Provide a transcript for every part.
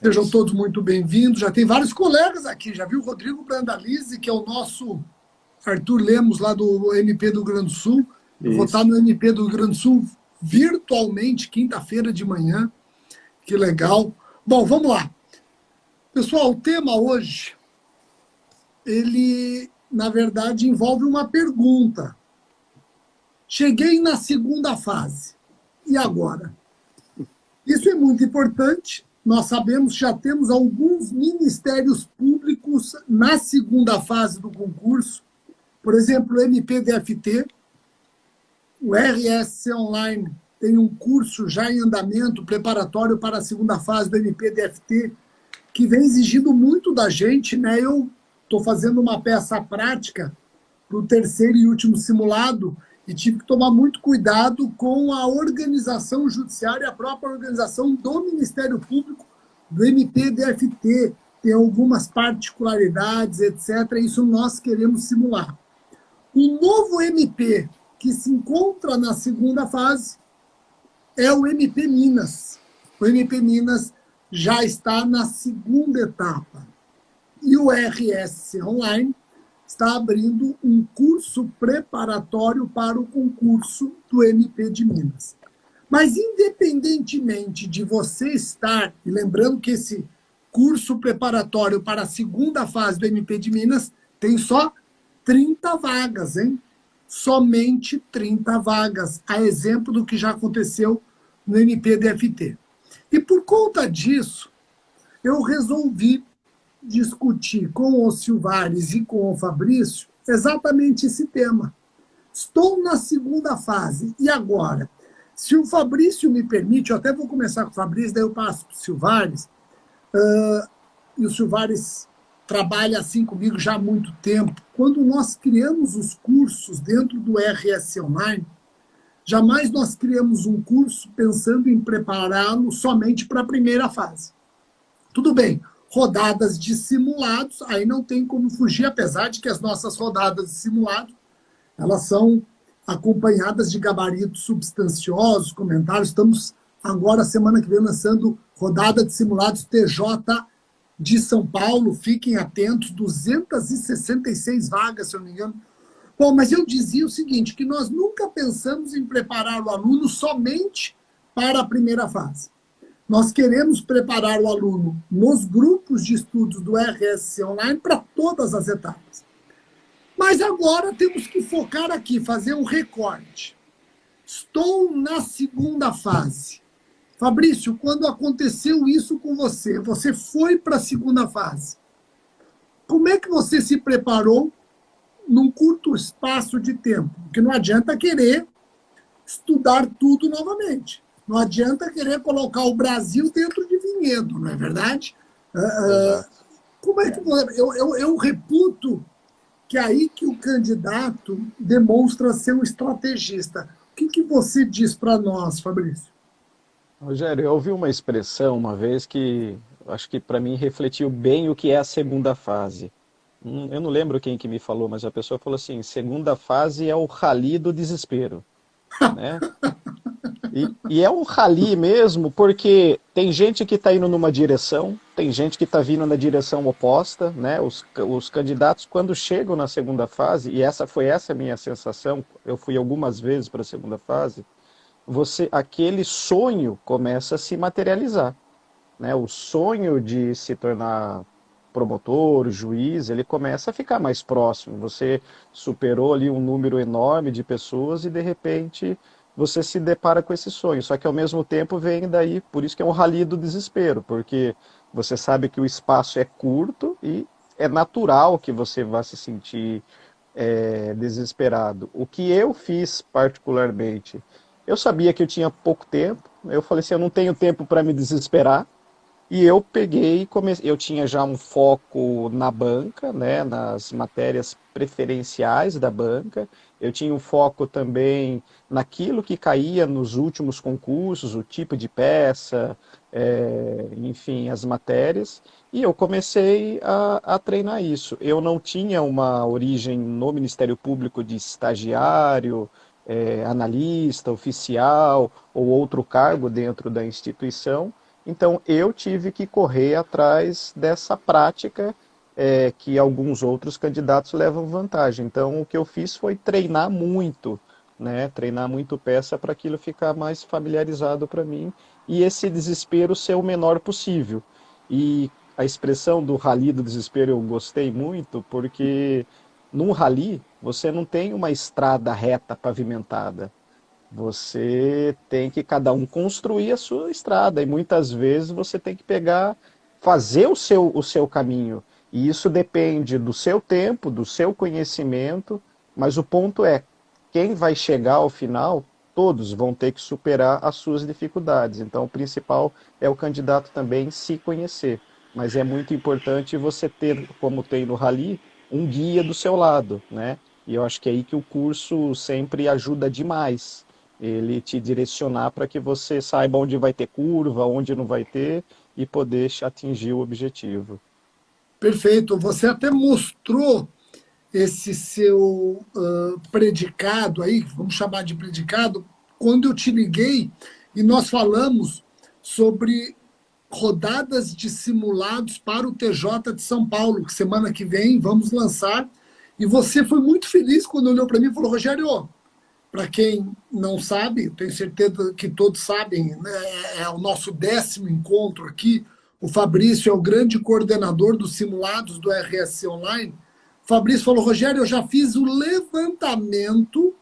Sejam todos muito bem-vindos. Já tem vários colegas aqui. Já viu o Rodrigo Brandalize, que é o nosso Arthur Lemos, lá do MP do Rio Grande do Sul. Eu vou estar no MP do Rio Grande do Sul virtualmente, quinta-feira de manhã. Que legal. Bom, vamos lá. Pessoal, o tema hoje, ele, na verdade, envolve uma pergunta. Cheguei na segunda fase. E agora? Isso é muito importante. Nós sabemos que já temos alguns ministérios públicos na segunda fase do concurso. Por exemplo, o MPDFT, o RSC Online tem um curso já em andamento, preparatório para a segunda fase do MPDFT, que vem exigindo muito da gente, né? Eu estou fazendo uma peça prática para o terceiro e último simulado e tive que tomar muito cuidado com a organização judiciária, a própria organização do Ministério Público, do MPDFT. Tem algumas particularidades, etc. Isso nós queremos simular. O novo MP que se encontra na segunda fase é o MP Minas. O MP Minas já está na segunda etapa. E o RSC Online está abrindo um curso preparatório para o concurso do MP de Minas. Mas, independentemente de você estar, e lembrando que esse curso preparatório para a segunda fase do MP de Minas tem só 30 vagas, hein? Somente 30 vagas, a exemplo do que já aconteceu no MPDFT. E por conta disso, eu resolvi discutir com o Silvares e com o Fabrício exatamente esse tema. Estou na segunda fase, e agora? Se o Fabrício me permite, eu até vou começar com o Fabrício, daí eu passo para o Silvares, e o Silvares trabalha assim comigo já há muito tempo. Quando nós criamos os cursos dentro do RS Online, jamais nós criamos um curso pensando em prepará-lo somente para a primeira fase. Tudo bem, rodadas de simulados, aí não tem como fugir, apesar de que as nossas rodadas de simulado, elas são acompanhadas de gabaritos substanciosos, comentários. Estamos agora, semana que vem, lançando rodada de simulados TJ de São Paulo, fiquem atentos, 266 vagas, se eu não me engano. Bom, mas eu dizia o seguinte, que nós nunca pensamos em preparar o aluno somente para a primeira fase. Nós queremos preparar o aluno nos grupos de estudos do RSC Online para todas as etapas. Mas agora temos que focar aqui, fazer um recorte. Estou na segunda fase. Fabrício, quando aconteceu isso com você, você foi para a segunda fase. Como é que você se preparou num curto espaço de tempo? Porque não adianta querer estudar tudo novamente. Não adianta querer colocar o Brasil dentro de vinhedo, não é verdade? Como é que eu reputo que é aí que o candidato demonstra ser um estrategista. O que você diz para nós, Fabrício? Rogério, eu ouvi uma expressão uma vez que acho que para mim refletiu bem o que é a segunda fase. Eu não lembro quem que me falou, mas a pessoa falou assim, segunda fase é o rally do desespero, né? E é um rally mesmo, porque tem gente que está indo numa direção, tem gente que está vindo na direção oposta, né? Os candidatos, quando chegam na segunda fase, e foi essa a minha sensação, eu fui algumas vezes para a segunda fase, aquele sonho começa a se materializar, né? O sonho de se tornar promotor, juiz, ele começa a ficar mais próximo. Você superou ali um número enorme de pessoas e, de repente, você se depara com esse sonho. Só que, ao mesmo tempo, vem daí, por isso que é um rally do desespero, porque você sabe que o espaço é curto e é natural que você vá se sentir desesperado. O que eu fiz particularmente, eu sabia que eu tinha pouco tempo, eu falei assim, eu não tenho tempo para me desesperar, e eu peguei e comecei. Eu tinha já um foco na banca, né, nas matérias preferenciais da banca. Eu tinha um foco também naquilo que caía nos últimos concursos, o tipo de peça, enfim, as matérias. E eu comecei a treinar isso. Eu não tinha uma origem no Ministério Público de estagiário, analista, oficial ou outro cargo dentro da instituição. Então eu tive que correr atrás dessa prática que alguns outros candidatos levam vantagem. Então o que eu fiz foi treinar muito, né? Treinar muito peça para aquilo ficar mais familiarizado para mim e esse desespero ser o menor possível. E a expressão do rally do desespero eu gostei muito, porque num rally você não tem uma estrada reta pavimentada. Você tem que cada um construir a sua estrada e muitas vezes você tem que pegar, fazer o seu caminho. E isso depende do seu tempo, do seu conhecimento, mas o ponto é, quem vai chegar ao final, todos vão ter que superar as suas dificuldades. Então o principal é o candidato também se conhecer. Mas é muito importante você ter, como tem no Rally, um guia do seu lado, né? E eu acho que é aí que o curso sempre ajuda demais ele te direcionar para que você saiba onde vai ter curva, onde não vai ter e poder atingir o objetivo. Perfeito. Você até mostrou esse seu predicado aí, vamos chamar de predicado, quando eu te liguei e nós falamos sobre rodadas de simulados para o TJ de São Paulo, que semana que vem vamos lançar. E você foi muito feliz quando olhou para mim e falou, Rogério, para quem não sabe, tenho certeza que todos sabem, né, é o nosso 10º encontro aqui. O Fabrício é o grande coordenador dos simulados do RSC Online. O Fabrício falou, Rogério, eu já fiz o levantamento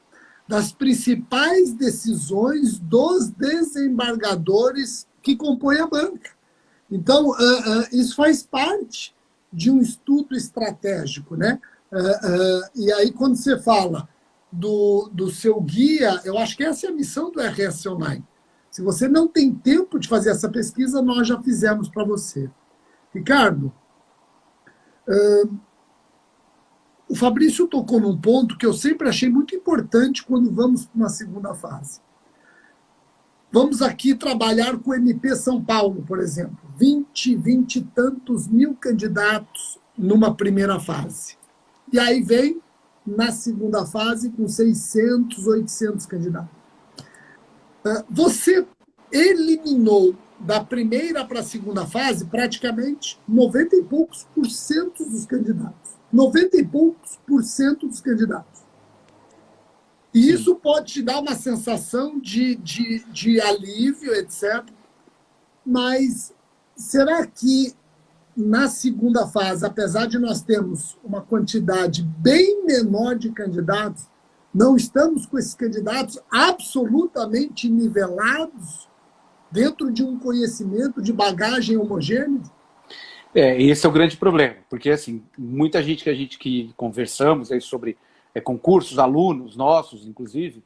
das principais decisões dos desembargadores que compõem a banca. Então, isso faz parte de um estudo estratégico, né? E aí, quando você fala do seu guia, eu acho que essa é a missão do RS Online. Se você não tem tempo de fazer essa pesquisa, nós já fizemos para você. Ricardo, o Fabrício tocou num ponto que eu sempre achei muito importante quando vamos para uma segunda fase. Vamos aqui trabalhar com o MP São Paulo, por exemplo. 20 e tantos mil candidatos numa primeira fase. E aí vem na segunda fase com 600, 800 candidatos. Você eliminou da primeira para a segunda fase praticamente 90 e poucos por cento dos candidatos. 90 e poucos por cento dos candidatos. E isso pode te dar uma sensação de alívio, etc. Mas será que na segunda fase, apesar de nós termos uma quantidade bem menor de candidatos, não estamos com esses candidatos absolutamente nivelados dentro de um conhecimento de bagagem homogênea? Esse é o grande problema, porque assim, muita gente que conversamos aí sobre concursos, alunos nossos, inclusive,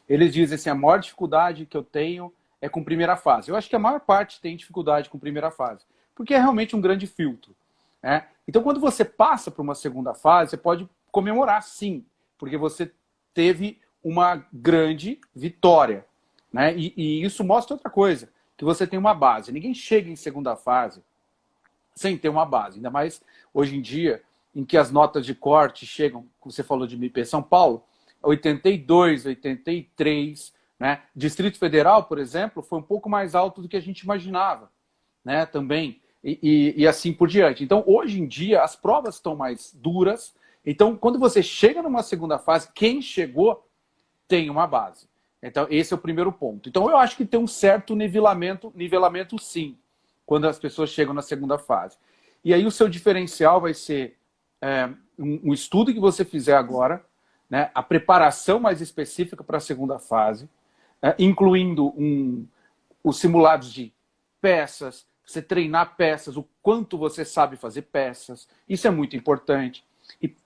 eles dizem assim, a maior dificuldade que eu tenho é com primeira fase. Eu acho que a maior parte tem dificuldade com primeira fase, porque é realmente um grande filtro, né? Então, quando você passa para uma segunda fase, você pode comemorar, sim, porque você teve uma grande vitória, né? E isso mostra outra coisa, que você tem uma base. Ninguém chega em segunda fase sem ter uma base, ainda mais hoje em dia, em que as notas de corte chegam, como você falou de MP São Paulo, 82, 83, né? Distrito Federal, por exemplo, foi um pouco mais alto do que a gente imaginava, né? Também, e assim por diante. Então, hoje em dia, as provas estão mais duras. Então, quando você chega numa segunda fase, quem chegou tem uma base. Então, esse é o primeiro ponto. Então, eu acho que tem um certo nivelamento sim, quando as pessoas chegam na segunda fase. E aí o seu diferencial vai ser um estudo que você fizer agora, né, a preparação mais específica para a segunda fase, incluindo os simulados de peças, você treinar peças, o quanto você sabe fazer peças, isso é muito importante.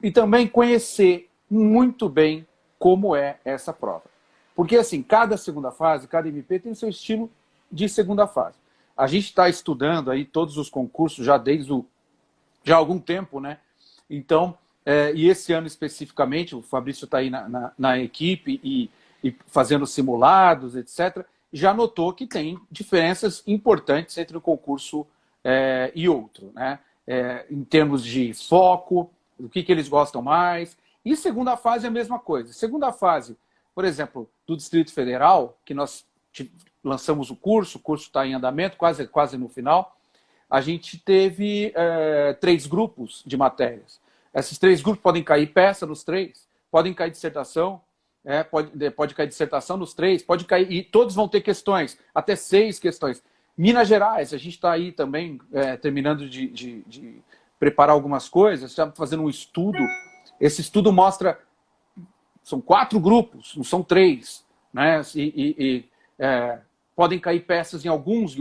E também conhecer muito bem como é essa prova. Porque assim, cada segunda fase, cada MP tem o seu estilo de segunda fase. A gente está estudando aí todos os concursos já há algum tempo, né? Então, e esse ano especificamente, o Fabrício está aí na equipe e fazendo simulados, etc., já notou que tem diferenças importantes entre um concurso e outro, né? Em termos de foco, o que eles gostam mais. E segunda fase é a mesma coisa. Segunda fase, por exemplo, do Distrito Federal, que nós lançamos o curso está em andamento, quase no final. A gente teve 3 grupos de matérias. Esses 3 grupos podem cair peça nos 3, podem cair dissertação, pode cair dissertação nos 3, pode cair, e todos vão ter questões, até 6 questões. Minas Gerais, a gente está aí também terminando de preparar algumas coisas, está fazendo um estudo. Esse estudo mostra, são 4 grupos, não são 3, né? Podem cair peças em alguns,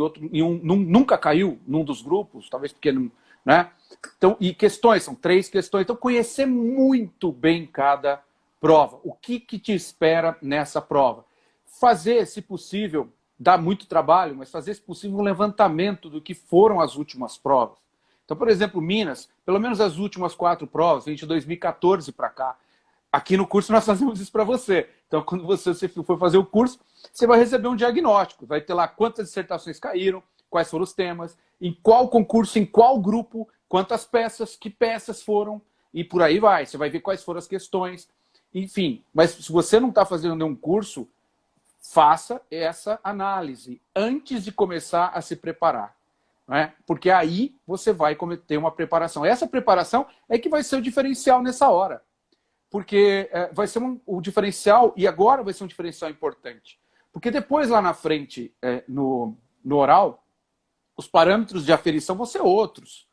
nunca caiu num dos grupos, talvez porque não, né? Então, e questões, são 3 questões. Então, conhecer muito bem cada prova. O que te espera nessa prova? Fazer, se possível, dá muito trabalho, mas fazer, se possível, um levantamento do que foram as últimas provas. Então, por exemplo, Minas, pelo menos as últimas 4 provas, de 2014 para cá. Aqui no curso nós fazemos isso para você. Então, quando você for fazer o curso, você vai receber um diagnóstico. Vai ter lá quantas dissertações caíram, quais foram os temas, em qual concurso, em qual grupo, quantas peças, que peças foram, e por aí vai. Você vai ver quais foram as questões. Enfim, mas se você não está fazendo nenhum curso, faça essa análise antes de começar a se preparar. Né? Porque aí você vai ter uma preparação. Essa preparação é que vai ser o diferencial nessa hora. Porque vai ser o diferencial, e agora vai ser um diferencial importante. Porque depois, lá na frente, no oral, os parâmetros de aferição vão ser outros.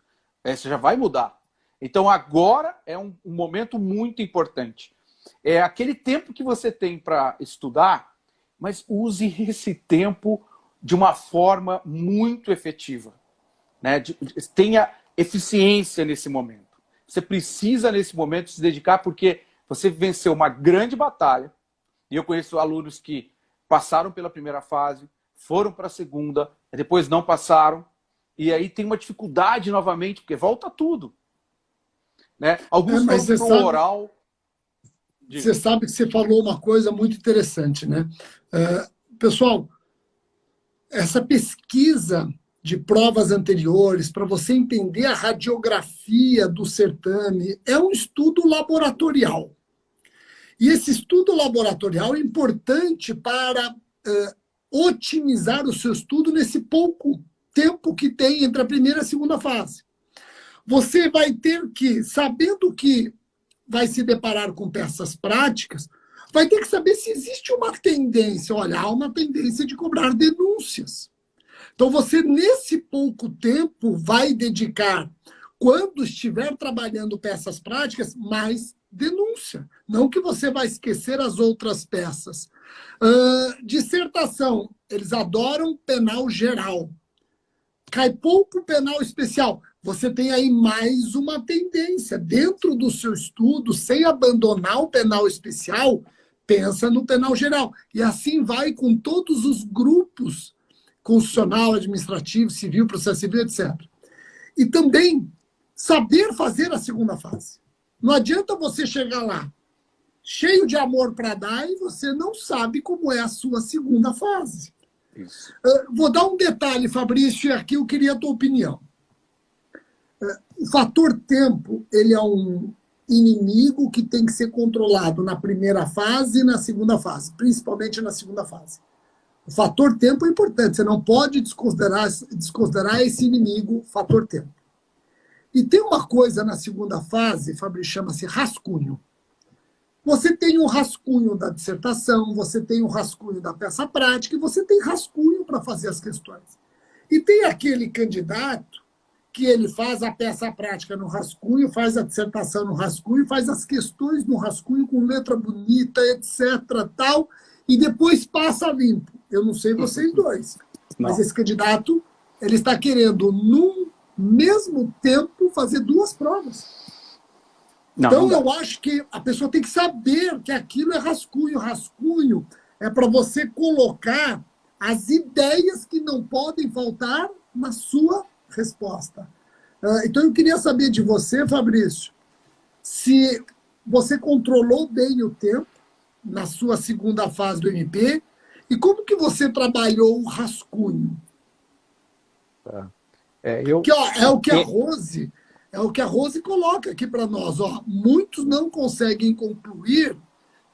Você já vai mudar. Então, agora é um momento muito importante. É aquele tempo que você tem para estudar, mas use esse tempo de uma forma muito efetiva. Né? Tenha eficiência nesse momento. Você precisa, nesse momento, se dedicar, porque você venceu uma grande batalha. E eu conheço alunos que passaram pela primeira fase, foram para a segunda, depois não passaram, e aí tem uma dificuldade novamente, porque volta tudo. Né? Alguns foram para o oral. Você sabe que você falou uma coisa muito interessante, né? Pessoal, essa pesquisa de provas anteriores, para você entender a radiografia do certame, é um estudo laboratorial. E esse estudo laboratorial é importante para otimizar o seu estudo nesse pouco tempo que tem entre a primeira e a segunda fase. Você vai ter que, sabendo que vai se deparar com peças práticas, vai ter que saber se existe uma tendência. Olha, há uma tendência de cobrar denúncias. Então, você, nesse pouco tempo, vai dedicar, quando estiver trabalhando peças práticas, mais denúncia. Não que você vai esquecer as outras peças. Dissertação, eles adoram penal geral. Cai pouco penal especial. Você tem aí mais uma tendência. Dentro do seu estudo, sem abandonar o penal especial, pensa no penal geral. E assim vai com todos os grupos, constitucional, administrativo, civil, processo civil, etc. E também saber fazer a segunda fase. Não adianta você chegar lá cheio de amor para dar e você não sabe como é a sua segunda fase. Isso. Vou dar um detalhe, Fabrício, e aqui eu queria a tua opinião. O fator tempo, ele é um inimigo que tem que ser controlado na primeira fase e na segunda fase, principalmente na segunda fase. O fator tempo é importante, você não pode desconsiderar esse inimigo, fator tempo. E tem uma coisa na segunda fase, Fabrício, chama-se rascunho. Você tem um rascunho da dissertação, você tem um rascunho da peça prática e você tem rascunho para fazer as questões. E tem aquele candidato que ele faz a peça prática no rascunho, faz a dissertação no rascunho, faz as questões no rascunho com letra bonita, etc, tal, e depois passa limpo. Eu não sei vocês dois, mas esse candidato, ele está querendo, num mesmo tempo, fazer 2 provas. Então, eu acho que a pessoa tem que saber que aquilo é rascunho. Rascunho é para você colocar as ideias que não podem faltar na sua resposta. Então, eu queria saber de você, Fabrício, se você controlou bem o tempo na sua segunda fase do MP e como que você trabalhou o rascunho. Tá. Que, ó, é o que a Rose coloca aqui para nós. Ó, muitos não conseguem concluir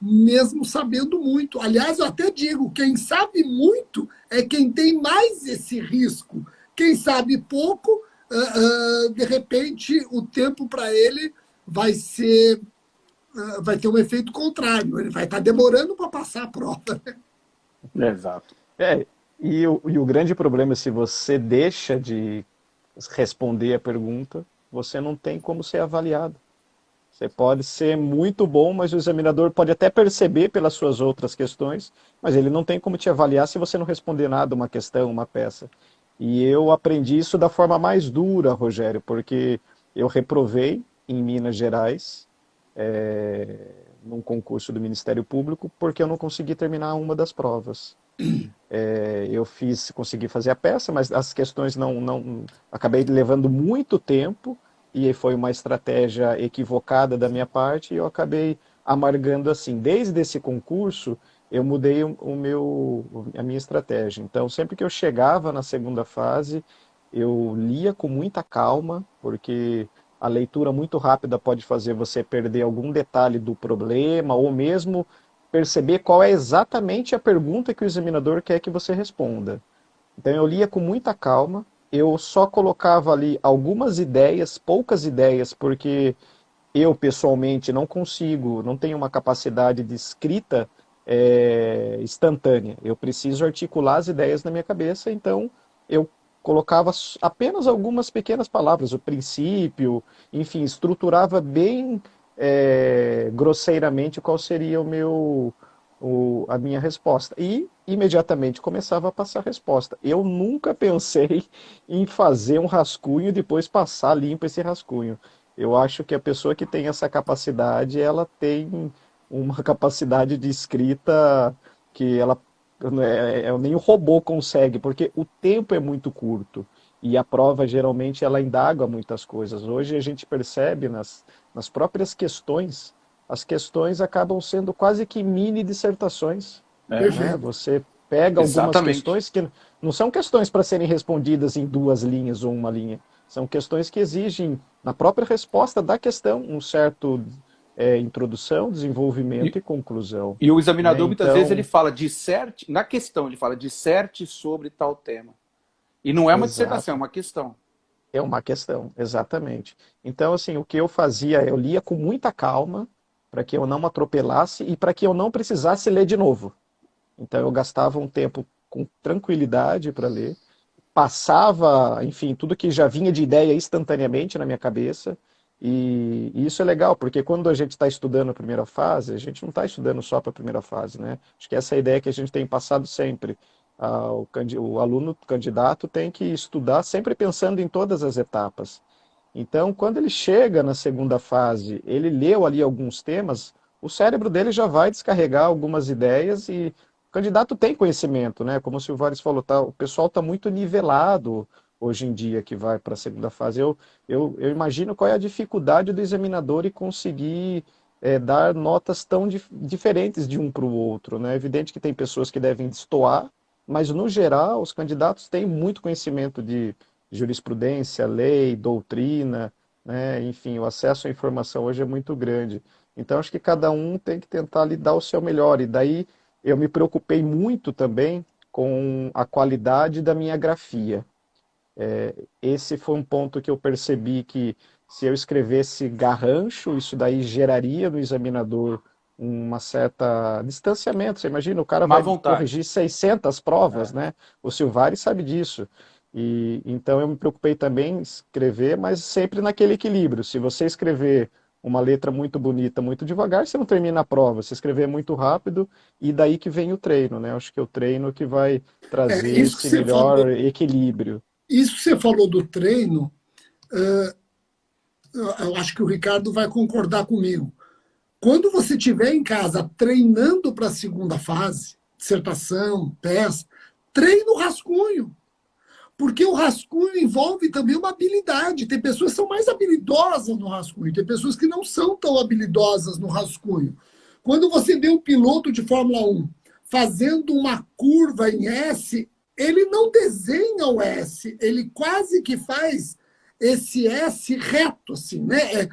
mesmo sabendo muito. Aliás, eu até digo, quem sabe muito é quem tem mais esse risco. Quem sabe pouco, de repente, o tempo para ele vai ser, vai ter um efeito contrário. Ele vai estar demorando para passar a prova. Exato. E o grande problema é se você deixa de responder a pergunta, você não tem como ser avaliado. Você pode ser muito bom, mas o examinador pode até perceber pelas suas outras questões, mas ele não tem como te avaliar se você não responder nada, uma questão, uma peça. E eu aprendi isso da forma mais dura, Rogério, porque eu reprovei em Minas Gerais, num concurso do Ministério Público, porque eu não consegui terminar uma das provas. Eu consegui fazer a peça, mas as questões acabei levando muito tempo, e foi uma estratégia equivocada da minha parte, e eu acabei amargando assim. Desde esse concurso, eu mudei a minha estratégia. Então, sempre que eu chegava na segunda fase, eu lia com muita calma, porque a leitura muito rápida pode fazer você perder algum detalhe do problema, ou mesmo perceber qual é exatamente a pergunta que o examinador quer que você responda. Então eu lia com muita calma, eu só colocava ali algumas ideias, poucas ideias, porque eu pessoalmente não tenho uma capacidade de escrita instantânea. Eu preciso articular as ideias na minha cabeça, então eu colocava apenas algumas pequenas palavras, o princípio, enfim, estruturava bem grosseiramente qual seria a minha resposta. E imediatamente começava a passar a resposta. Eu nunca pensei em fazer um rascunho e depois passar limpo esse rascunho. Eu acho que a pessoa que tem essa capacidade, ela tem uma capacidade de escrita que nem o robô consegue, porque o tempo é muito curto. E a prova, geralmente, ela indaga muitas coisas. Hoje a gente percebe nas próprias questões, as questões acabam sendo quase que mini dissertações. Né? Você pega algumas questões que não são questões para serem respondidas em 2 linhas ou 1 linha. São questões que exigem, na própria resposta da questão, um certo introdução, desenvolvimento e conclusão. E o examinador, né? muitas vezes, ele fala, disserte, na questão, ele fala, disserte sobre tal tema. E não é uma dissertação, é uma questão. É uma questão, exatamente. Então, assim, o que eu fazia, eu lia com muita calma, para que eu não atropelasse e para que eu não precisasse ler de novo. Então, eu gastava um tempo com tranquilidade para ler, passava, enfim, tudo que já vinha de ideia instantaneamente na minha cabeça, e isso é legal, porque quando a gente está estudando a primeira fase, a gente não está estudando só para a primeira fase, né? Acho que essa é a ideia que a gente tem passado sempre. O aluno, o candidato, tem que estudar sempre pensando em todas as etapas. Então, quando ele chega na segunda fase, ele leu ali alguns temas, o cérebro dele já vai descarregar algumas ideias e o candidato tem conhecimento, né? Como o Silvares falou, o pessoal está muito nivelado hoje em dia que vai para a segunda fase. Eu imagino qual é a dificuldade do examinador em conseguir dar notas tão diferentes de um para o outro, né? É evidente que tem pessoas que devem destoar, mas, no geral, os candidatos têm muito conhecimento de jurisprudência, lei, doutrina, né? Enfim, o acesso à informação hoje é muito grande. Então, acho que cada um tem que tentar ali dar o seu melhor. E daí eu me preocupei muito também com a qualidade da minha grafia. Esse foi um ponto que eu percebi que se eu escrevesse garrancho, isso daí geraria no examinador uma certa distanciamento. Você imagina, o cara vai corrigir 600 provas, né? O Silvares sabe disso. E então eu me preocupei também em escrever, mas sempre naquele equilíbrio. Se você escrever uma letra muito bonita, muito devagar, você não termina a prova. Se escrever muito rápido, e daí que vem o treino, né? Acho que é o treino que vai trazer esse melhor equilíbrio. Isso que você falou do treino, eu acho que o Ricardo vai concordar comigo. Quando você estiver em casa treinando para a segunda fase, dissertação, peça, treine o rascunho. Porque o rascunho envolve também uma habilidade. Tem pessoas que são mais habilidosas no rascunho, tem pessoas que não são tão habilidosas no rascunho. Quando você vê um piloto de Fórmula 1 fazendo uma curva em S, ele não desenha o S, ele quase que faz esse S reto, assim, né?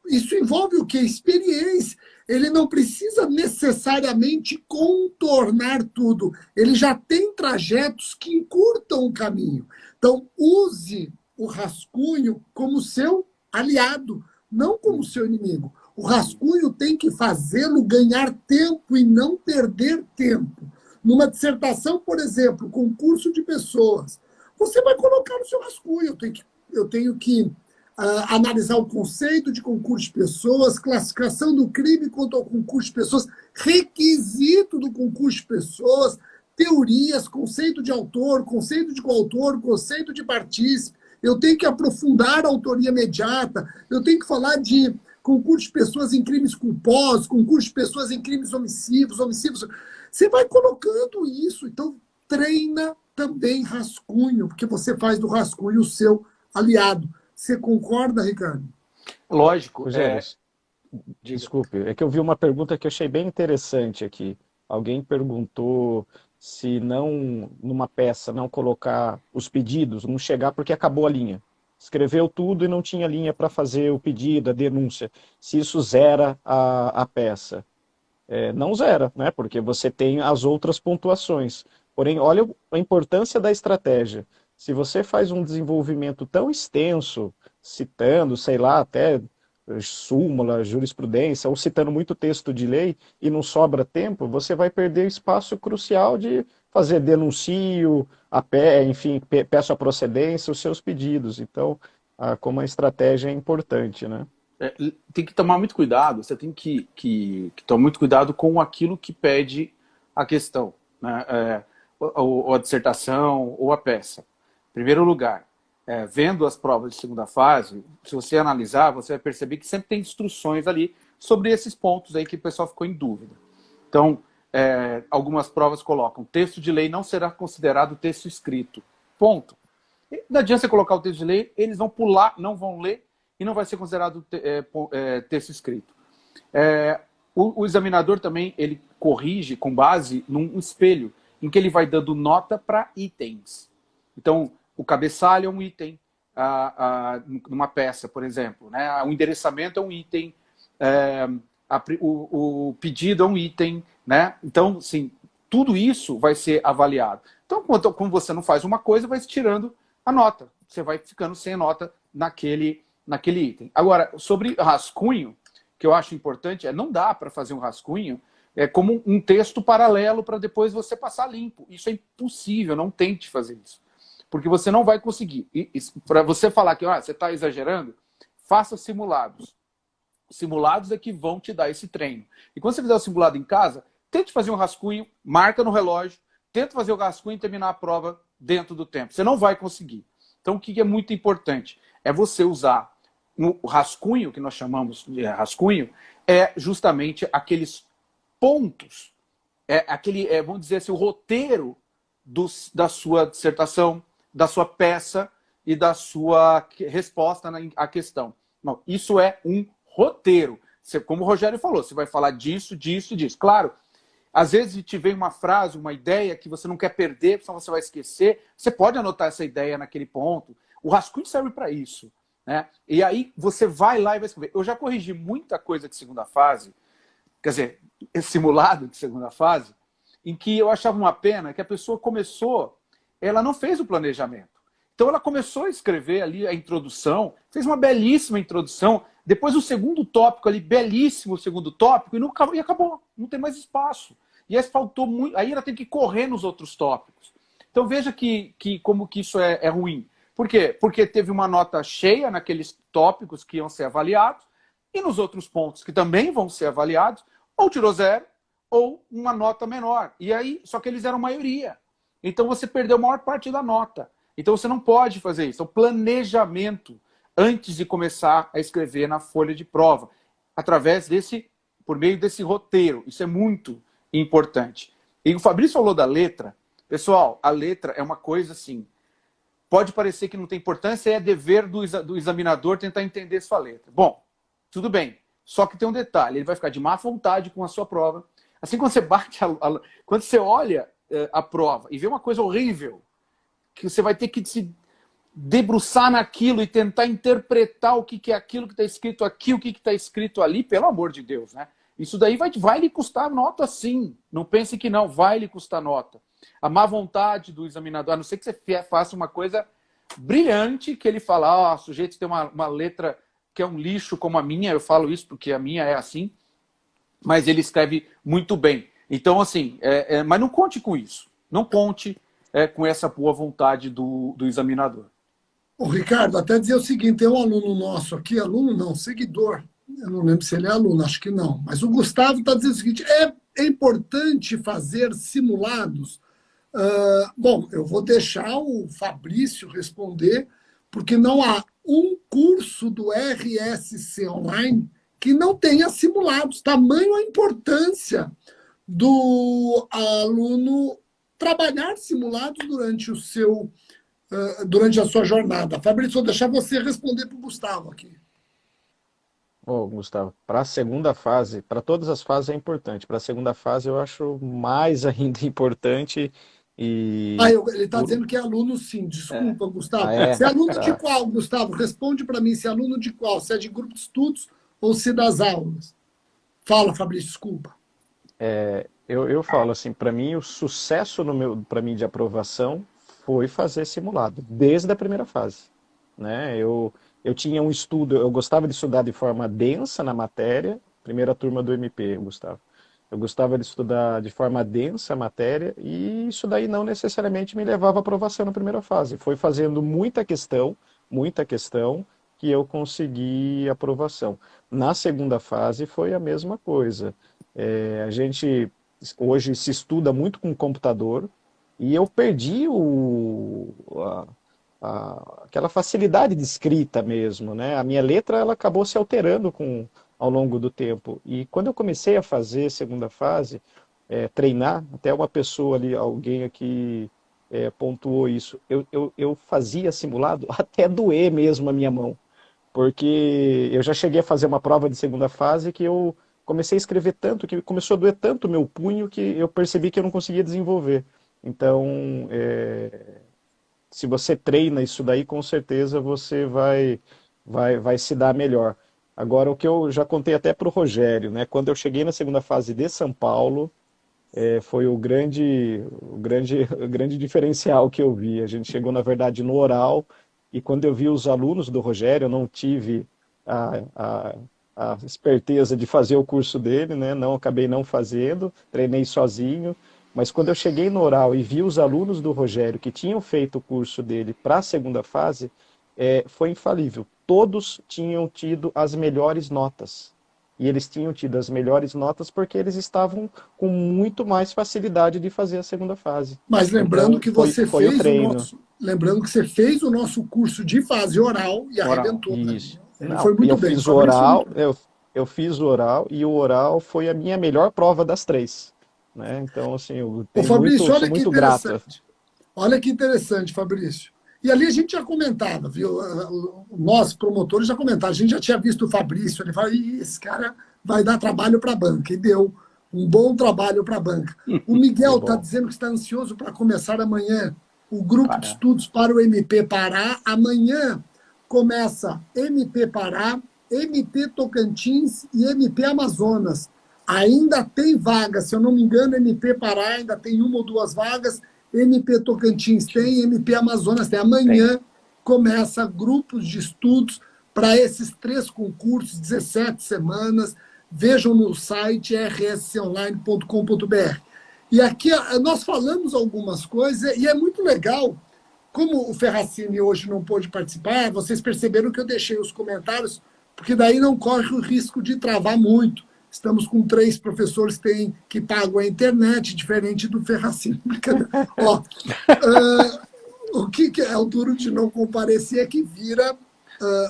Isso envolve o quê? Experiência. Ele não precisa necessariamente contornar tudo. Ele já tem trajetos que encurtam o caminho. Então, use o rascunho como seu aliado, não como seu inimigo. O rascunho tem que fazê-lo ganhar tempo e não perder tempo. Numa dissertação, por exemplo, concurso de pessoas, você vai colocar no seu rascunho. Eu tenho que analisar o conceito de concurso de pessoas, classificação do crime quanto ao concurso de pessoas, requisito do concurso de pessoas, teorias, conceito de autor, conceito de coautor, conceito de partícipe. Eu tenho que aprofundar a autoria imediata, eu tenho que falar de concurso de pessoas em crimes culposos, concurso de pessoas em crimes omissivos. Você vai colocando isso, então treina também rascunho, porque você faz do rascunho o seu aliado. Você concorda, Ricardo? Lógico. Rogério, desculpe, é que eu vi uma pergunta que eu achei bem interessante aqui. Alguém perguntou se não, numa peça, não colocar os pedidos, não chegar porque acabou a linha. Escreveu tudo e não tinha linha para fazer o pedido, a denúncia. Se isso zera a peça. Não zera, né? Porque você tem as outras pontuações. Porém, olha a importância da estratégia. Se você faz um desenvolvimento tão extenso, citando, sei lá, até súmula, jurisprudência, ou citando muito texto de lei, e não sobra tempo, você vai perder espaço crucial de fazer denuncio, enfim, peço a procedência, os seus pedidos. Então, como a estratégia é importante, né? Tem que tomar muito cuidado, você tem que tomar muito cuidado com aquilo que pede a questão, né? Ou a dissertação, ou a peça. Em primeiro lugar, vendo as provas de segunda fase, se você analisar, você vai perceber que sempre tem instruções ali sobre esses pontos aí que o pessoal ficou em dúvida. Então, algumas provas colocam, texto de lei não será considerado texto escrito. Ponto. E não adianta você colocar o texto de lei, eles vão pular, não vão ler, e não vai ser considerado texto escrito. O examinador também, ele corrige com base num espelho, em que ele vai dando nota para itens. Então, o cabeçalho é um item, numa peça, por exemplo, né? O endereçamento é um item, o pedido é um item, né? Então, assim, tudo isso vai ser avaliado. Então, quando você não faz uma coisa, vai se tirando a nota. Você vai ficando sem nota naquele item. Agora, sobre rascunho, que eu acho importante, não dá para fazer um rascunho como um texto paralelo para depois você passar limpo. Isso é impossível, não tente fazer isso. Porque você não vai conseguir. Para você falar que você está exagerando, faça simulados. Simulados é que vão te dar esse treino. E quando você fizer o simulado em casa, tente fazer um rascunho, marca no relógio, tenta fazer o rascunho e terminar a prova dentro do tempo. Você não vai conseguir. Então, o que é muito importante? É você usar o rascunho, que nós chamamos de rascunho, é justamente aqueles pontos, vamos dizer assim, o roteiro da sua dissertação, da sua peça e da sua resposta à questão. Não, isso é um roteiro. Como o Rogério falou, você vai falar disso, disso, disso. Claro, às vezes te vem uma frase, uma ideia que você não quer perder, senão você vai esquecer. Você pode anotar essa ideia naquele ponto. O rascunho serve para isso, né? E aí você vai lá e vai escrever. Eu já corrigi muita coisa de segunda fase, quer dizer, simulado de segunda fase, em que eu achava uma pena que a pessoa começou, ela não fez o planejamento. Então ela começou a escrever ali a introdução, fez uma belíssima introdução, depois o segundo tópico ali, belíssimo segundo tópico, e acabou, não tem mais espaço. E aí faltou muito, aí ela tem que correr nos outros tópicos. Então veja como que isso é ruim. Por quê? Porque teve uma nota cheia naqueles tópicos que iam ser avaliados, e nos outros pontos que também vão ser avaliados, ou tirou 0, ou uma nota menor. E aí, só que eles eram maioria. Então você perdeu a maior parte da nota. Então você não pode fazer isso. Então, planejamento antes de começar a escrever na folha de prova, por meio desse roteiro. Isso é muito importante. E o Fabrício falou da letra. Pessoal, a letra é uma coisa assim, pode parecer que não tem importância, é dever do examinador tentar entender sua letra. Bom, tudo bem. Só que tem um detalhe, ele vai ficar de má vontade com a sua prova. Assim, quando você quando você olha a prova e vê uma coisa horrível, que você vai ter que se debruçar naquilo e tentar interpretar o que é aquilo que está escrito aqui, o que está escrito ali, pelo amor de Deus, né? Isso daí vai lhe custar nota, sim. Não pense que não, vai lhe custar nota. A má vontade do examinador, a não ser que você faça uma coisa brilhante, que ele fala, o sujeito tem uma letra que é um lixo como a minha, eu falo isso porque a minha é assim, mas ele escreve muito bem. Então, assim, mas não conte com isso. Não conte com essa boa vontade do examinador. Ô, Ricardo, até dizer o seguinte, tem um aluno nosso aqui, aluno não, seguidor, eu não lembro se ele é aluno, acho que não, mas o Gustavo está dizendo o seguinte, é importante fazer simulados? Bom, eu vou deixar o Fabrício responder, porque não há um curso do RSC Online que não tenha simulados. Tamanho a importância do aluno trabalhar simulados durante a sua jornada. Fabrício, vou deixar você responder para o Gustavo aqui. Gustavo, para a segunda fase, para todas as fases é importante. Para a segunda fase eu acho mais ainda importante. Ele está dizendo que é aluno, sim. Desculpa, Gustavo. Você é aluno de qual, Gustavo? Responde para mim, se é aluno de qual? Se é de grupo de estudos ou se das aulas? Fala, Fabrício, desculpa. Eu falo assim, para mim o sucesso para mim de aprovação foi fazer simulado, desde a primeira fase. Né? Eu tinha um estudo, eu gostava de estudar de forma densa na matéria, primeira turma do MP, Gustavo. Eu gostava de estudar de forma densa a matéria e isso daí não necessariamente me levava à aprovação na primeira fase. Foi fazendo muita questão, que eu consegui aprovação. Na segunda fase foi a mesma coisa. A gente hoje se estuda muito com computador e eu perdi aquela facilidade de escrita mesmo, né? A minha letra ela acabou se alterando ao longo do tempo. E quando eu comecei a fazer segunda fase, treinar, até uma pessoa ali, alguém aqui pontuou isso, eu fazia simulado até doer mesmo a minha mão, porque eu já cheguei a fazer uma prova de segunda fase que eu comecei a escrever tanto, que começou a doer tanto o meu punho, que eu percebi que eu não conseguia desenvolver. Então, se você treina isso daí, com certeza você vai se dar melhor. Agora, o que eu já contei até para o Rogério, né? Quando eu cheguei na segunda fase de São Paulo, foi o grande diferencial que eu vi. A gente chegou, na verdade, no oral, e quando eu vi os alunos do Rogério, eu não tive a esperteza de fazer o curso dele, né? Acabei não fazendo, treinei sozinho, mas quando eu cheguei no oral e vi os alunos do Rogério que tinham feito o curso dele para a segunda fase, foi infalível. Todos tinham tido as melhores notas. E eles tinham tido as melhores notas porque eles estavam com muito mais facilidade de fazer a segunda fase. Mas lembrando então, que você lembrando que você fez o nosso curso de fase oral e arrebentou. Isso. Foi muito bem. Fiz o oral, eu fiz o oral e o oral foi a minha melhor prova das 3. Né? Então, assim, eu sou muito grato. Olha que interessante, Fabrício. E ali a gente já comentava, viu? Nós, promotores, já comentavam. A gente já tinha visto o Fabrício, ele falou, esse cara vai dar trabalho para a banca. E deu um bom trabalho para a banca. O Miguel está dizendo que está ansioso para começar amanhã o grupo de estudos para o MP Pará. Amanhã começa MP Pará, MP Tocantins e MP Amazonas. Ainda tem vaga, se eu não me engano, MP Pará ainda tem 1 ou 2 vagas, MP Tocantins tem, MP Amazonas tem. Amanhã começa grupos de estudos para esses 3 concursos, 17 semanas. Vejam no site rsconline.com.br. E aqui nós falamos algumas coisas e é muito legal. Como o Ferracini hoje não pôde participar, vocês perceberam que eu deixei os comentários, porque daí não corre o risco de travar muito. Estamos com 3 professores que pagam a internet, diferente do Ferracini. O que é o duro de não comparecer é que vira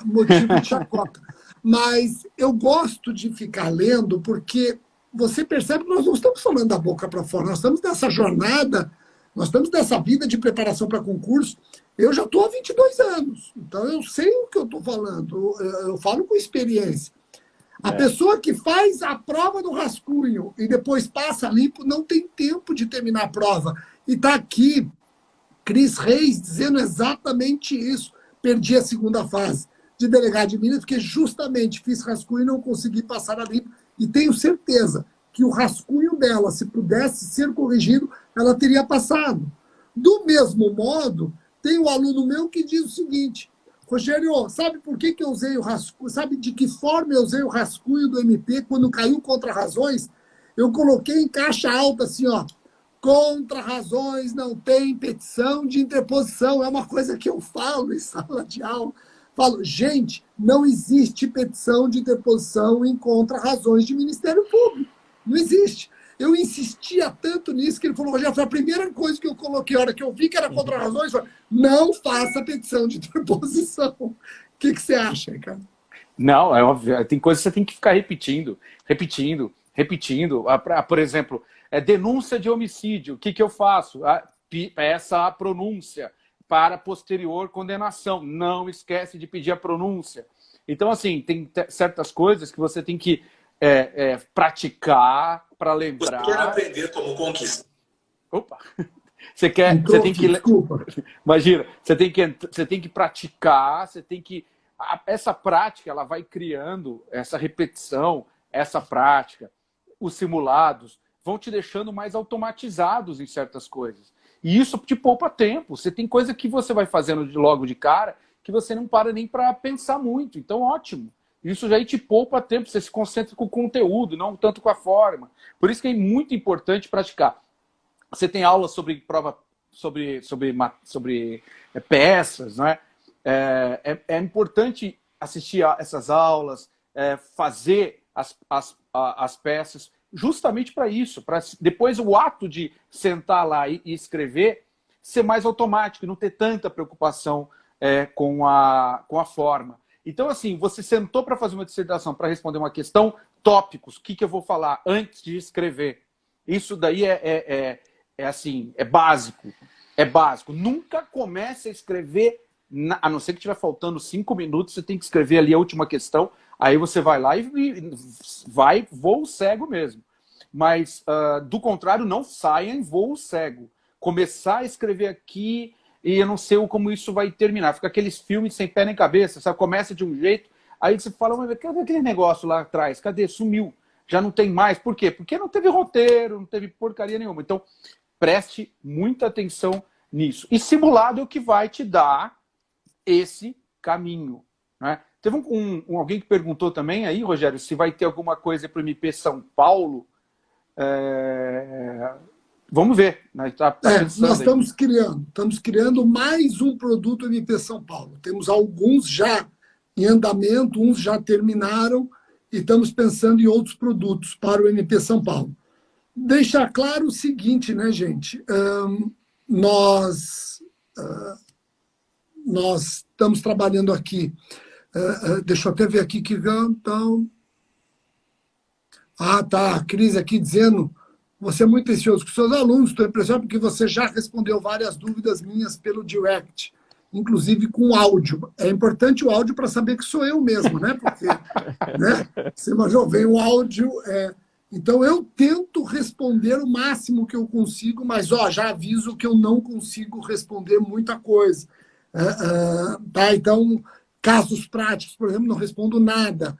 motivo de chacota. Mas eu gosto de ficar lendo, porque você percebe que nós não estamos falando da boca para fora, nós estamos nessa jornada, nós estamos nessa vida de preparação para concurso. Eu já estou há 22 anos, então eu sei o que eu estou falando, eu falo com experiência. A pessoa que faz a prova do rascunho e depois passa limpo não tem tempo de terminar a prova. E está aqui Cris Reis dizendo exatamente isso. perdi a segunda fase de delegado de Minas, porque justamente fiz rascunho e não consegui passar a limpo. E tenho certeza que o rascunho dela, se pudesse ser corrigido, ela teria passado. Do mesmo modo, tem um aluno meu que diz o seguinte: Rogério, sabe por que eu usei o rascunho? Sabe de que forma eu usei o rascunho do MP quando caiu contra razões? Eu coloquei em caixa alta assim, ó. Contra razões não tem petição de interposição. É uma coisa que eu falo em sala de aula. Falo, gente, não existe petição de interposição em contra razões de Ministério Público. Não existe. Eu insistia tanto nisso que ele falou, Rogério, foi a primeira coisa que eu coloquei, a hora que eu vi que era contra razões, falei, não faça petição de interposição. O que você acha, cara? Não, é óbvio. Tem coisas que você tem que ficar repetindo. Por exemplo, denúncia de homicídio. O que eu faço? Peça a pronúncia para posterior condenação. Não esquece de pedir a pronúncia. Então, assim, tem certas coisas que você tem que praticar para lembrar. Você quer aprender como conquistar. Opa! Você tem que... Desculpa. Imagina, você tem que praticar, você tem que... Essa prática, ela vai criando essa repetição, essa prática. Os simulados vão te deixando mais automatizados em certas coisas. E isso te poupa tempo. Você tem coisa que você vai fazendo logo de cara que você não para nem para pensar muito. Então, ótimo. Isso já te poupa tempo. Você se concentra com o conteúdo, não tanto com a forma. Por isso que é muito importante praticar. Você tem aula sobre prova, sobre peças, não é? É importante assistir a essas aulas, fazer as peças, justamente para isso, para depois o ato de sentar lá e escrever ser mais automático, não ter tanta preocupação com a forma. Então, assim, você sentou para fazer uma dissertação, para responder uma questão, tópicos, o que eu vou falar antes de escrever. Isso daí assim, é básico. É básico. Nunca comece a escrever, a não ser que estiver faltando 5 minutos, você tem que escrever ali a última questão, aí você vai lá e vai voo cego mesmo. Mas, do contrário, não saia em voo cego. Começar a escrever aqui e eu não sei como isso vai terminar. Fica aqueles filmes sem pé nem cabeça, sabe? Começa de um jeito, aí você fala, mas cadê aquele negócio lá atrás? Cadê? Sumiu. Já não tem mais. Por quê? Porque não teve roteiro, não teve porcaria nenhuma. Então, preste muita atenção nisso. E simulado é o que vai te dar esse caminho, né? Teve alguém que perguntou também aí, Rogério, se vai ter alguma coisa para o MP São Paulo. Vamos ver. Né? Nós estamos criando mais um produto MP São Paulo. Temos alguns já em andamento, uns já terminaram e estamos pensando em outros produtos para o MP São Paulo. Deixar claro o seguinte, né, gente? Nós estamos trabalhando aqui. Deixa eu até ver aqui que então. Tá, a Cris aqui dizendo, você é muito atencioso com seus alunos, estou impressionado porque você já respondeu várias dúvidas minhas pelo direct, inclusive com áudio. É importante o áudio para saber que sou eu mesmo, né? Porque você imaginou, vem o áudio. Então, eu tento responder o máximo que eu consigo, mas já aviso que eu não consigo responder muita coisa. Tá? Então, casos práticos, por exemplo, não respondo nada.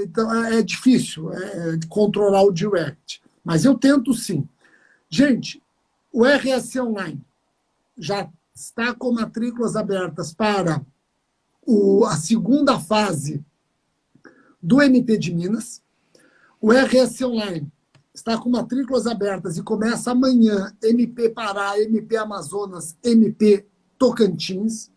Então, é difícil controlar o direct. Mas eu tento sim. Gente, o RS Online já está com matrículas abertas para a segunda fase do MP de Minas. O RS Online está com matrículas abertas e começa amanhã MP Pará, MP Amazonas, MP Tocantins.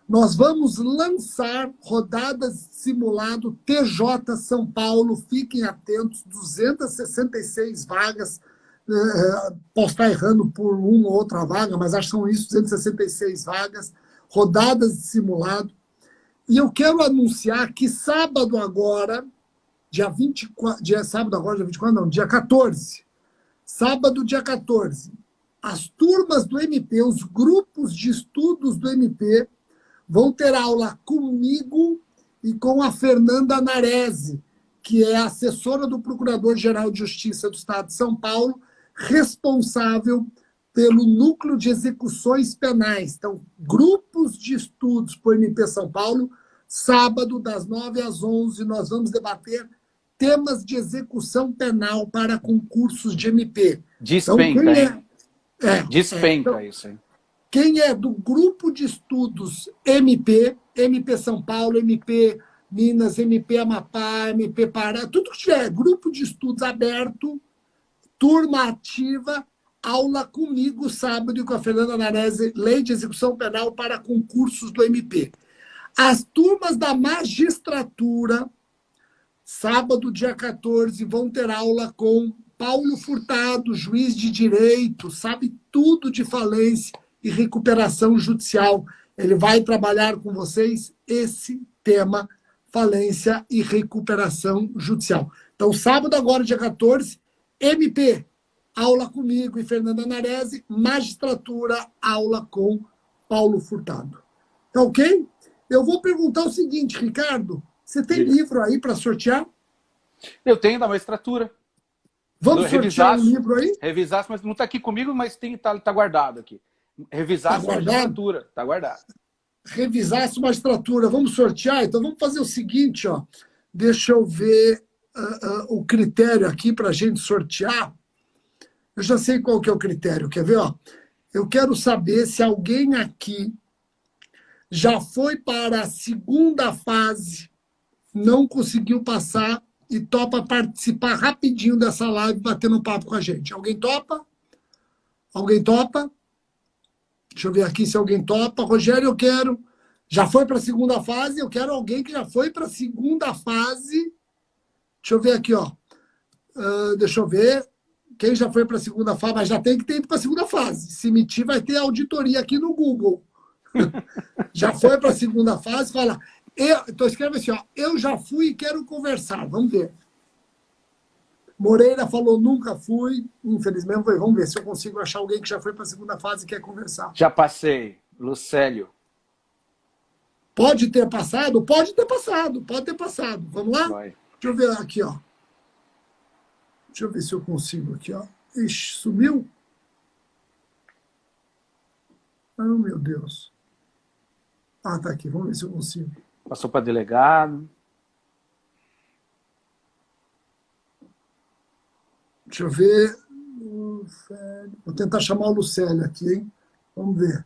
Nós vamos lançar rodadas de simulado TJ São Paulo, fiquem atentos, 266 vagas, posso estar errando por uma ou outra vaga, mas acho que são isso, 266 vagas, rodadas de simulado. E eu quero anunciar que sábado agora, dia 14, sábado, dia 14, as turmas do MP, os grupos de estudos do MP, vão ter aula comigo e com a Fernanda Narese, que é assessora do Procurador-Geral de Justiça do Estado de São Paulo, responsável pelo Núcleo de Execuções Penais. Então, grupos grupos de estudos para o MP São Paulo. Sábado, das 9 às 11, nós vamos debater temas de execução penal para concursos de MP. Despenca, então, hein? Despenca então, isso, hein? quem é do grupo de estudos MP, MP São Paulo, MP Minas, MP Amapá, MP Pará, tudo que tiver, grupo de estudos aberto, turma ativa, aula comigo sábado com a Fernanda Narese, Lei de Execução Penal para concursos do MP. As turmas da magistratura, sábado, dia 14, vão ter aula com Paulo Furtado, juiz de direito, sabe tudo de falência e recuperação judicial. Ele vai trabalhar com vocês esse tema, falência e recuperação judicial. Então, sábado agora, dia 14, MP, aula comigo e Fernanda Narese, magistratura, aula com Paulo Furtado. Tá ok? Eu vou perguntar o seguinte, Ricardo, você tem livro aí para sortear? Eu tenho da magistratura. Vamos sortear um livro aí? Revisasse, mas não está aqui comigo, mas tá guardado aqui. Revisasse a magistratura, está guardado. Revisasse magistratura, vamos sortear? Então vamos fazer o seguinte, ó. Deixa eu ver o critério aqui para a gente sortear. Eu já sei qual que é o critério, quer ver? Ó? Eu quero saber se alguém aqui já foi para a segunda fase, não conseguiu passar e topa participar rapidinho dessa live, batendo um papo com a gente. Alguém topa? Alguém topa? Deixa eu ver aqui se alguém topa. Rogério, eu quero. Já foi para a segunda fase? Eu quero alguém que já foi para a segunda fase. Deixa eu ver aqui, ó. Deixa eu ver. Quem já foi para a segunda fase, mas já tem que ter ido para a segunda fase. Se mentir, vai ter auditoria aqui no Google. Já foi para a segunda fase, fala. Então escreve assim, ó. Eu já fui e quero conversar. Vamos ver. Moreira falou, nunca fui. Infelizmente, vamos ver se eu consigo achar alguém que já foi para a segunda fase e quer conversar. Já passei. Lucélio. Pode ter passado? Pode ter passado. Pode ter passado. Vamos lá? Vai. Deixa eu ver aqui, ó. Deixa eu ver se eu consigo aqui, ó. Ixi, sumiu? Oh, meu Deus. Ah, tá aqui. Vamos ver se eu consigo. Passou para delegado. Deixa eu ver. Vou tentar chamar o Lucélio aqui, hein? Vamos ver.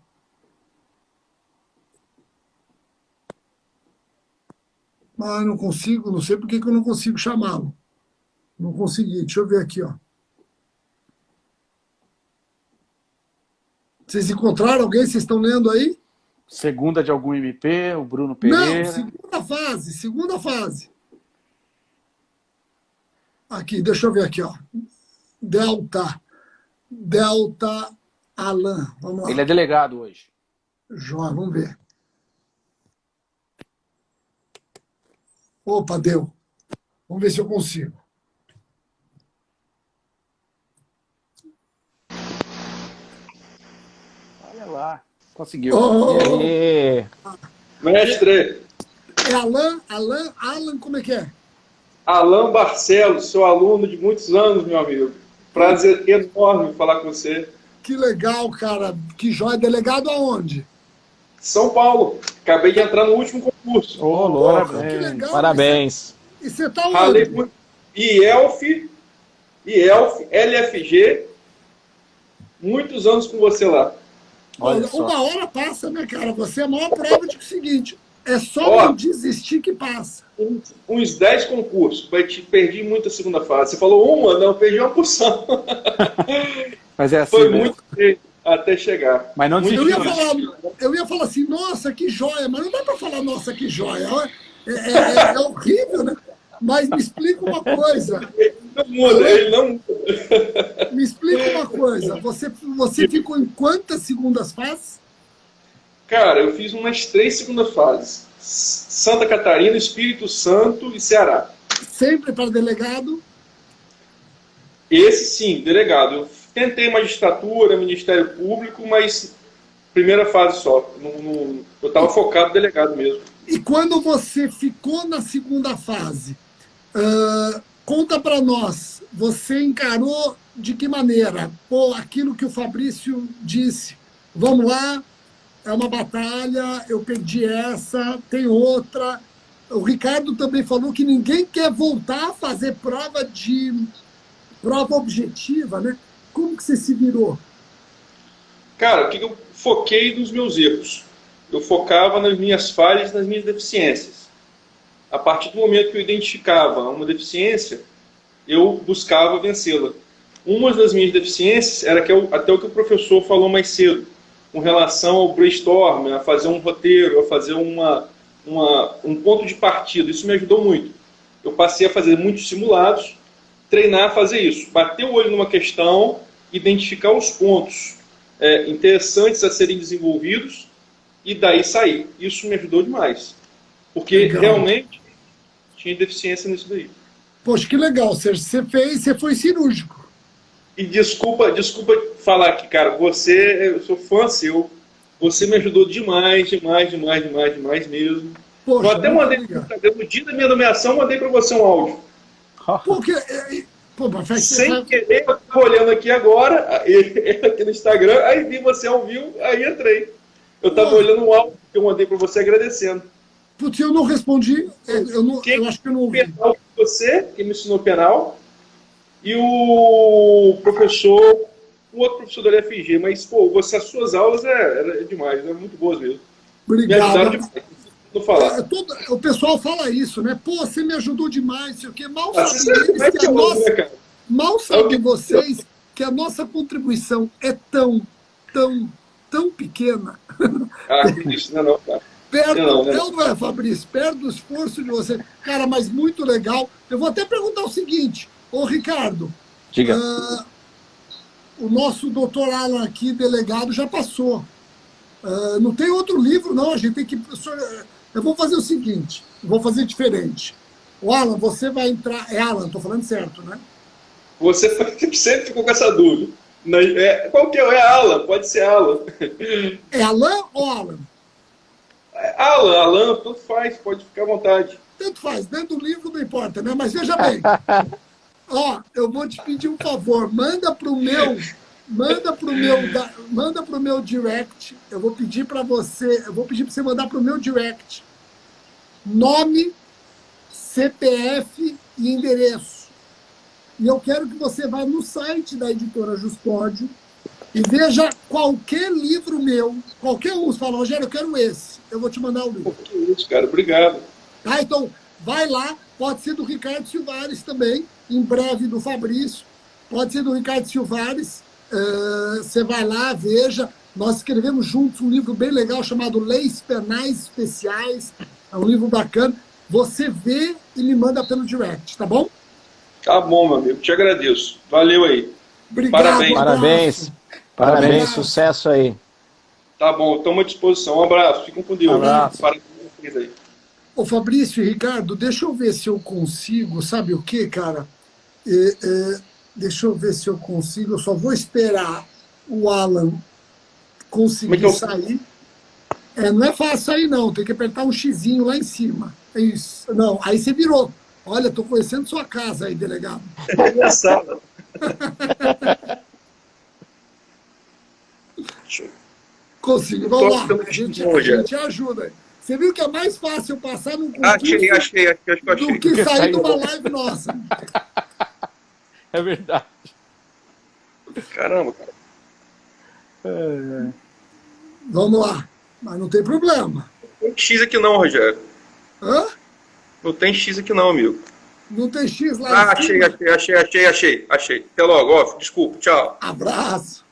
Ah, não consigo. Não sei por que eu não consigo chamá-lo. Não consegui. Deixa eu ver aqui, ó. Vocês encontraram alguém? Vocês estão lendo aí? Segunda de algum MP, o Bruno Pereira. Não, segunda fase, segunda fase. Aqui, deixa eu ver aqui, ó. Delta Alan. Vamos lá. Ele é delegado hoje. João, vamos ver. Opa, deu. Vamos ver se eu consigo. Olha lá. Conseguiu. Oh, E aí? Mestre, é Alan, como é que é? Alain Barcelos, sou aluno de muitos anos, meu amigo. Prazer enorme falar com você. Que legal, cara. Que joia. Delegado aonde? São Paulo, acabei de entrar no último concurso. Ô, louco. Que legal. Parabéns. E você tá Ralei onde? muito. IELF, LFG, muitos anos com você lá. Olha só. Uma hora passa, né, cara? Você é a maior prova de que é o seguinte, é só Ó. não desistir que passa. Uns 10 concursos, perdi muita segunda fase. Você falou uma? Não, perdi uma porção. Mas é assim Foi mesmo. muito tempo até chegar. Mas não Muito desistiu. Eu ia falar assim, nossa, que joia, mas não dá para falar, nossa, que joia. É horrível, né? Mas me explica uma coisa. Ele não muda. Me explica uma coisa. Você ficou em quantas segundas fases? Cara, eu fiz umas 3 segundas fases. Santa Catarina, Espírito Santo e Ceará. Sempre para delegado? Esse sim, delegado. Eu tentei magistratura, Ministério Público, mas primeira fase só. Eu estava focado delegado mesmo. E quando você ficou na segunda fase, conta para nós, você encarou de que maneira? Pô, aquilo que o Fabrício disse, vamos lá, é uma batalha, eu perdi essa, tem outra. O Ricardo também falou que ninguém quer voltar a fazer prova objetiva, né? Como que você se virou? Cara, o que eu foquei nos meus erros? Eu focava nas minhas falhas, nas minhas deficiências. A partir do momento que eu identificava uma deficiência, eu buscava vencê-la. Uma das minhas deficiências era até o que o professor falou mais cedo, com relação ao brainstorm, a fazer um roteiro, a fazer um ponto de partida. Isso me ajudou muito. Eu passei a fazer muitos simulados, treinar a fazer isso. Bater o olho numa questão, identificar os pontos interessantes a serem desenvolvidos e daí sair. Isso me ajudou demais. Porque Legal. realmente tinha deficiência nisso daí. Poxa, que legal. Você foi cirúrgico. E desculpa falar aqui, cara, eu sou fã seu, você me ajudou demais mesmo. Poxa, Eu até muito mandei obrigado. no dia da minha nomeação, mandei para você um áudio. Porque, mas Sem querer, eu estava olhando aqui agora, aqui no Instagram, aí vi você ao vivo, aí entrei. Eu estava olhando um áudio que eu mandei para você agradecendo. putz, eu não respondi, eu acho que eu não ouvi. Penal, você, que me ensinou penal, e o outro professor da LFG, mas, pô, as suas aulas eram demais, eram muito boas mesmo. Me ajudaram Obrigado. demais, não falar. O pessoal fala isso, né? Pô, você me ajudou demais, sei o quê. Mal Você sabem eles vai que ter outra, né, cara? mal sabem vocês que a nossa contribuição é tão pequena. Ah, que isso, não, cara. Perto, Não é. Fabrício? Perto do esforço de você. Cara, mas muito legal. Eu vou até perguntar o seguinte, ô Ricardo, Diga. o nosso doutor Alan aqui, delegado, já passou. Não tem outro livro, não. A gente tem que... Eu vou fazer o seguinte, vou fazer diferente. O Alan, você vai entrar... É Alan, estou falando certo, né? Você sempre ficou com essa dúvida. Qual que é Alan? Pode ser Alan. É Alan ou Alan? Alan, tanto faz, pode ficar à vontade. Tanto faz, dentro do livro não importa, né? Mas veja bem, eu vou te pedir um favor, manda pro meu direct, eu vou pedir para você mandar pro meu direct nome, CPF e endereço. E eu quero que você vá no site da editora Justódio e veja qualquer livro meu, qualquer um, você fala, Rogério, eu quero esse, eu vou te mandar o livro. Pô, que isso, cara, obrigado. Tá, então, vai lá, pode ser do Ricardo Silvares também, em breve do Fabrício, pode ser do Ricardo Silvares, você vai lá, veja, nós escrevemos juntos um livro bem legal chamado Leis Penais Especiais, é um livro bacana, você vê e me manda pelo direct, tá bom? Tá bom, meu amigo, te agradeço. Valeu aí. Obrigado, Parabéns. abraço. Parabéns, Abraço. sucesso aí. Tá bom, estamos à disposição. Um abraço, fiquem com Deus. Abraço. Parabéns aí. Ô Fabrício e Ricardo, deixa eu ver se eu consigo, sabe o que, cara? Deixa eu ver se eu consigo, eu só vou esperar o Alan conseguir sair. Não é fácil sair não, tem que apertar um xizinho lá em cima. É isso. Não, aí você virou. Olha, estou conhecendo sua casa aí, delegado. É engraçado. Consigo, vamos lá, a gente ajuda aí. Você viu que é mais fácil passar num concurso Achei. do que sair de uma live nossa. É verdade. Caramba, cara. Vamos lá, mas não tem problema. Não tem X aqui não, Rogério. Hã? Não tem X aqui não, amigo. Não tem X lá em Achei. cima? Até logo, ó. Desculpa, tchau. Abraço.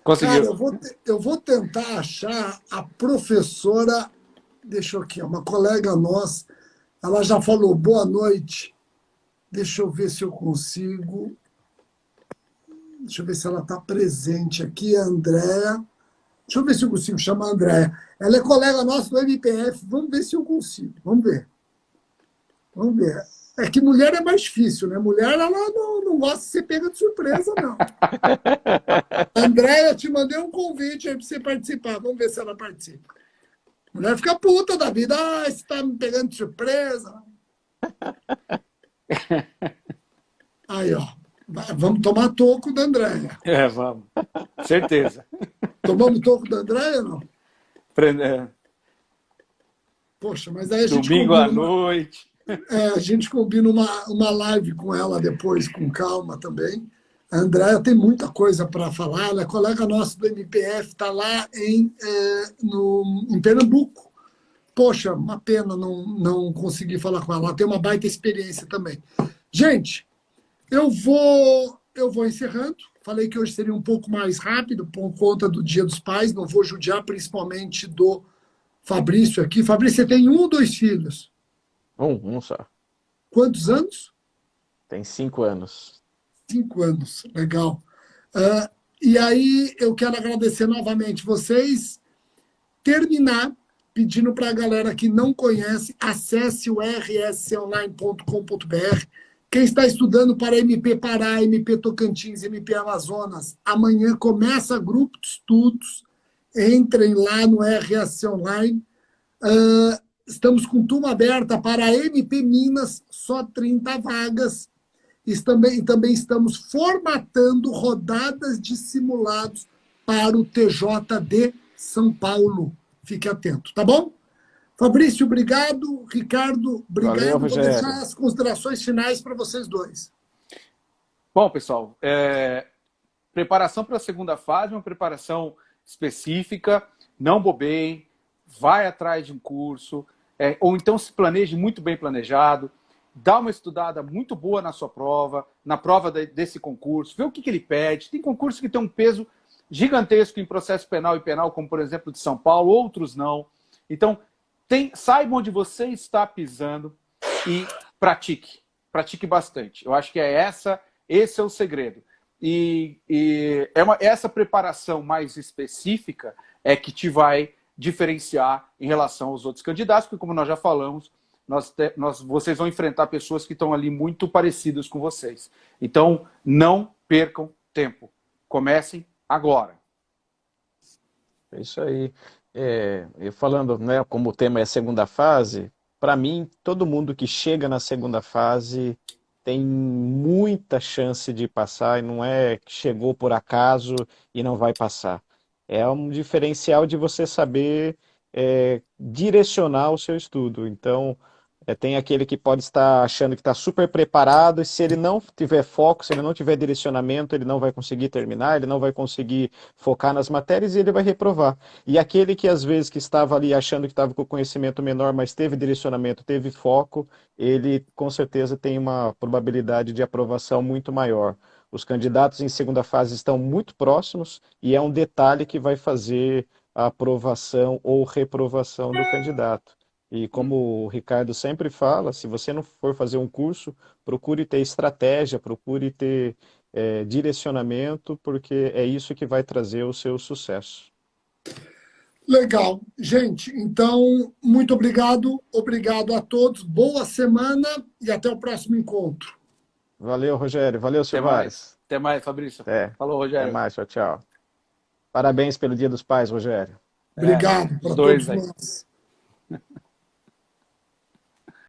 Conseguiu. Cara, eu vou tentar achar a professora, deixa eu aqui, uma colega nossa, ela já falou boa noite, deixa eu ver se eu consigo, deixa eu ver se ela está presente aqui, a Andréa, deixa eu ver se eu consigo chamar a Andréa, ela é colega nossa do MPF, vamos ver se eu consigo, vamos ver. É que mulher é mais difícil, né? Mulher, ela não gosta de ser pega de surpresa, não. Andréia, te mandei um convite aí para você participar. Vamos ver se ela participa. Mulher fica puta da vida. Você está me pegando de surpresa. Aí, ó. Vamos tomar toco da Andréia. Vamos. Certeza. Tomamos toco da Andréia, não? É, Poxa, mas aí a gente domingo combina à noite. a gente combina uma live com ela depois, com calma também. A Andréia tem muita coisa para falar. Ela é colega nossa do MPF, está lá em Pernambuco. Poxa, uma pena não conseguir falar com ela. Ela tem uma baita experiência também. Gente, eu vou encerrando. Falei que hoje seria um pouco mais rápido por conta do Dia dos Pais. Não vou judiar, principalmente do Fabrício aqui. Fabrício, você tem 1 ou 2 filhos? Um só. Quantos anos? Tem 5 anos. 5 anos, legal. E aí eu quero agradecer novamente vocês. Terminar pedindo para a galera que não conhece, acesse o rsonline.com.br. Quem está estudando para MP Pará, MP Tocantins, MP Amazonas, amanhã começa grupo de estudos. Entrem lá no RS Online. Estamos com turma aberta para a MP Minas, só 30 vagas. Também estamos formatando rodadas de simulados para o TJD São Paulo. Fique atento, tá bom? Fabrício, obrigado. Ricardo, obrigado. Valeu, Vou Rogério. deixar as considerações finais para vocês dois. Bom, pessoal, preparação para a segunda fase, uma preparação específica, não bobeiem, vai atrás de um curso, ou então se planeje muito bem planejado, dá uma estudada muito boa na sua prova, na prova desse concurso, vê o que ele pede. Tem concurso que tem um peso gigantesco em processo penal e penal, como por exemplo de São Paulo, outros não. Então, saiba onde você está pisando e pratique. Pratique bastante. Eu acho que esse é o segredo. E essa preparação mais específica é que te vai diferenciar em relação aos outros candidatos, porque como nós já falamos, vocês vão enfrentar pessoas que estão ali muito parecidas com vocês. Então, não percam tempo. Comecem agora. É isso aí. Eu falando, né, como o tema é segunda fase, para mim, todo mundo que chega na segunda fase tem muita chance de passar, e não é que chegou por acaso e não vai passar. É um diferencial de você saber direcionar o seu estudo. Então, tem aquele que pode estar achando que está super preparado, e se ele não tiver foco, se ele não tiver direcionamento, ele não vai conseguir terminar, ele não vai conseguir focar nas matérias e ele vai reprovar. E aquele que às vezes que estava ali achando que estava com conhecimento menor, mas teve direcionamento, teve foco, ele com certeza tem uma probabilidade de aprovação muito maior. Os candidatos em segunda fase estão muito próximos e é um detalhe que vai fazer a aprovação ou reprovação do candidato. E como o Ricardo sempre fala, se você não for fazer um curso, procure ter estratégia, procure ter direcionamento, porque é isso que vai trazer o seu sucesso. Legal. Gente, então, muito obrigado. Obrigado a todos. Boa semana e até o próximo encontro. Valeu, Rogério. Valeu, Silvares. Até mais, Fabrício. Até Falou, Rogério. mais. Tchau, tchau. Parabéns pelo Dia dos Pais, Rogério. Obrigado os para dois todos aí. nós.